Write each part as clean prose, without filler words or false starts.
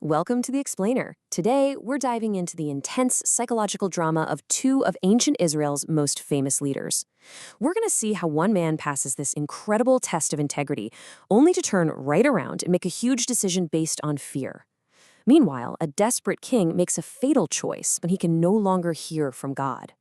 Welcome to The Explainer. Today, we're diving into the intense psychological drama of two of ancient Israel's most famous leaders. We're going to see how one man passes this incredible test of integrity, only to turn right around and make a huge decision based on fear. Meanwhile, a desperate king makes a fatal choice when he can no longer hear from God.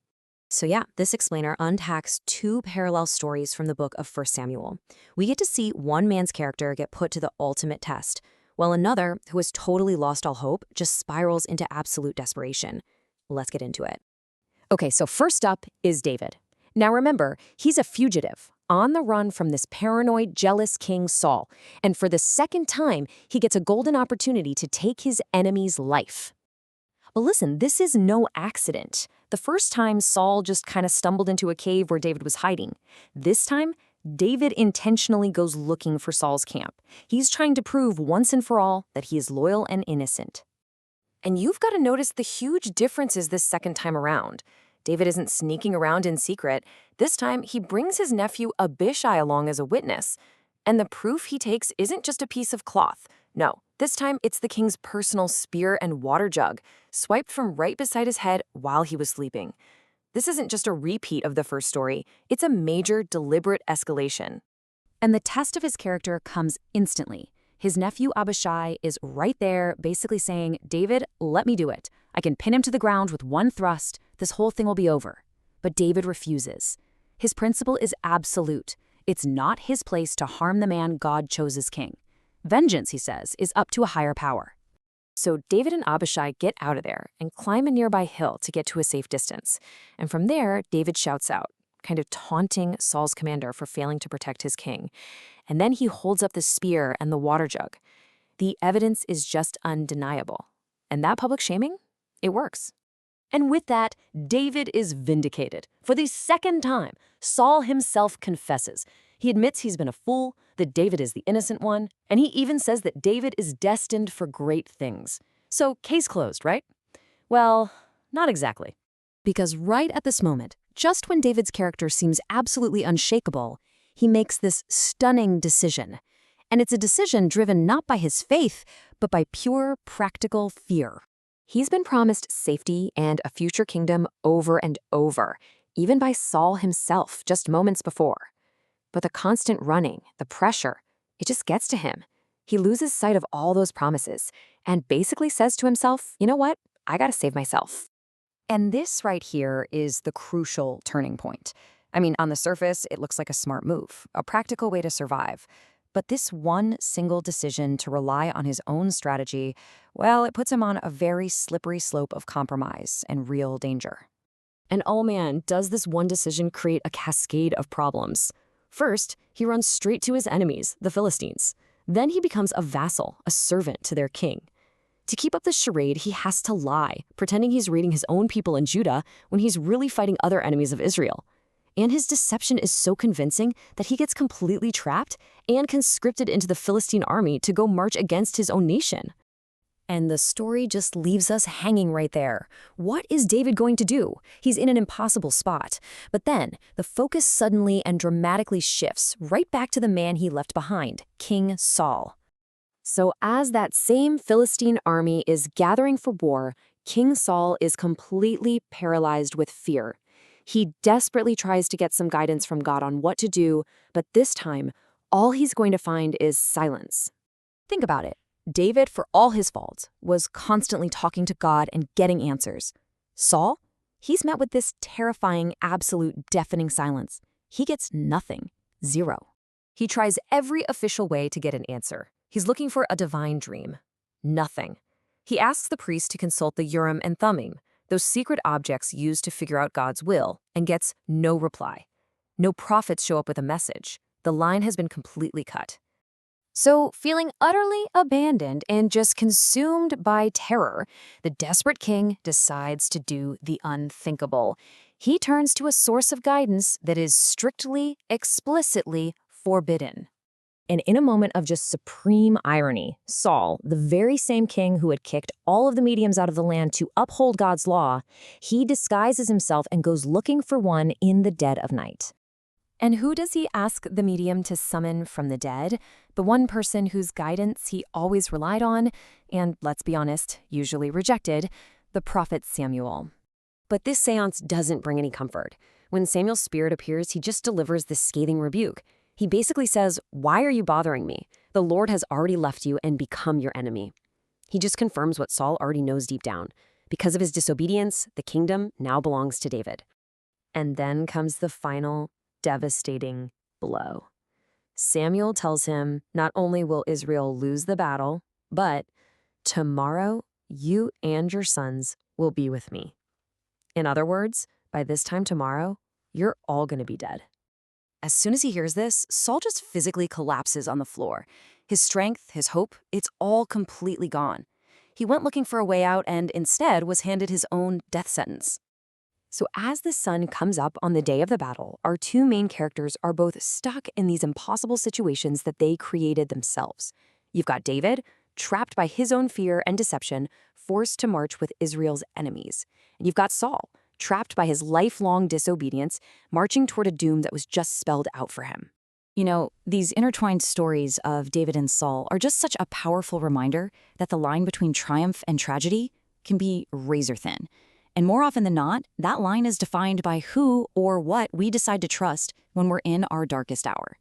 So yeah, this explainer unpacks two parallel stories from the book of 1 Samuel. We get to see one man's character get put to the ultimate test, while another, who has totally lost all hope, just spirals into absolute desperation. Let's get into it. Okay, so first up is David. Now remember, he's a fugitive, on the run from this paranoid, jealous king Saul, and for the second time, he gets a golden opportunity to take his enemy's life. But listen, this is no accident. The first time, Saul just kind of stumbled into a cave where David was hiding. This time, David intentionally goes looking for Saul's camp. He's trying to prove once and for all that he is loyal and innocent. And you've got to notice the huge differences this second time around. David isn't sneaking around in secret. This time, he brings his nephew Abishai along as a witness. And the proof he takes isn't just a piece of cloth. No, this time it's the king's personal spear and water jug, swiped from right beside his head while he was sleeping. This isn't just a repeat of the first story. It's a major, deliberate escalation. And the test of his character comes instantly. His nephew Abishai is right there, basically saying, "David, let me do it. I can pin him to the ground with one thrust. This whole thing will be over." But David refuses. His principle is absolute. It's not his place to harm the man God chose as king. Vengeance, he says, is up to a higher power. So David and Abishai get out of there and climb a nearby hill to get to a safe distance. And from there, David shouts out, kind of taunting Saul's commander for failing to protect his king. And then he holds up the spear and the water jug. The evidence is just undeniable. And that public shaming, it works. And with that, David is vindicated. For the second time, Saul himself confesses. He admits he's been a fool, that David is the innocent one, and he even says that David is destined for great things. So, case closed, right? Well, not exactly. Because right at this moment, just when David's character seems absolutely unshakable, he makes this stunning decision. And it's a decision driven not by his faith, but by pure, practical fear. He's been promised safety and a future kingdom over and over, even by Saul himself just moments before. But the constant running, the pressure, it just gets to him. He loses sight of all those promises and basically says to himself, you know what? I gotta save myself. And this right here is the crucial turning point. I mean, on the surface, it looks like a smart move, a practical way to survive. But this one single decision to rely on his own strategy, well, it puts him on a very slippery slope of compromise and real danger. And oh man, does this one decision create a cascade of problems. First, he runs straight to his enemies, the Philistines. Then he becomes a vassal, a servant to their king. To keep up this charade, he has to lie, pretending he's raiding his own people in Judah when he's really fighting other enemies of Israel. And his deception is so convincing that he gets completely trapped and conscripted into the Philistine army to go march against his own nation. And the story just leaves us hanging right there. What is David going to do? He's in an impossible spot. But then, the focus suddenly and dramatically shifts right back to the man he left behind, King Saul. So as that same Philistine army is gathering for war, King Saul is completely paralyzed with fear. He desperately tries to get some guidance from God on what to do, but this time, all he's going to find is silence. Think about it. David, for all his faults, was constantly talking to God and getting answers. Saul? He's met with this terrifying, absolute, deafening silence. He gets nothing. Zero. He tries every official way to get an answer. He's looking for a divine dream. Nothing. He asks the priest to consult the Urim and Thummim, those secret objects used to figure out God's will, and gets no reply. No prophets show up with a message. The line has been completely cut. So, feeling utterly abandoned and just consumed by terror, the desperate king decides to do the unthinkable. He turns to a source of guidance that is strictly, explicitly forbidden. And in a moment of just supreme irony, Saul, the very same king who had kicked all of the mediums out of the land to uphold God's law, he disguises himself and goes looking for one in the dead of night. And who does he ask the medium to summon from the dead? The one person whose guidance he always relied on, and let's be honest, usually rejected, the prophet Samuel. But this seance doesn't bring any comfort. When Samuel's spirit appears, he just delivers this scathing rebuke. He basically says, "Why are you bothering me? The Lord has already left you and become your enemy." He just confirms what Saul already knows deep down. Because of his disobedience, the kingdom now belongs to David. And then comes the final, devastating blow. Samuel tells him, not only will Israel lose the battle, but tomorrow you and your sons will be with me. In other words, by this time tomorrow, you're all going to be dead. As soon as he hears this, Saul just physically collapses on the floor. His strength, his hope, it's all completely gone. He went looking for a way out and instead was handed his own death sentence. So as the sun comes up on the day of the battle, our two main characters are both stuck in these impossible situations that they created themselves. You've got David, trapped by his own fear and deception, forced to march with Israel's enemies. And you've got Saul, trapped by his lifelong disobedience, marching toward a doom that was just spelled out for him. You know, these intertwined stories of David and Saul are just such a powerful reminder that the line between triumph and tragedy can be razor thin. And more often than not, that line is defined by who or what we decide to trust when we're in our darkest hour.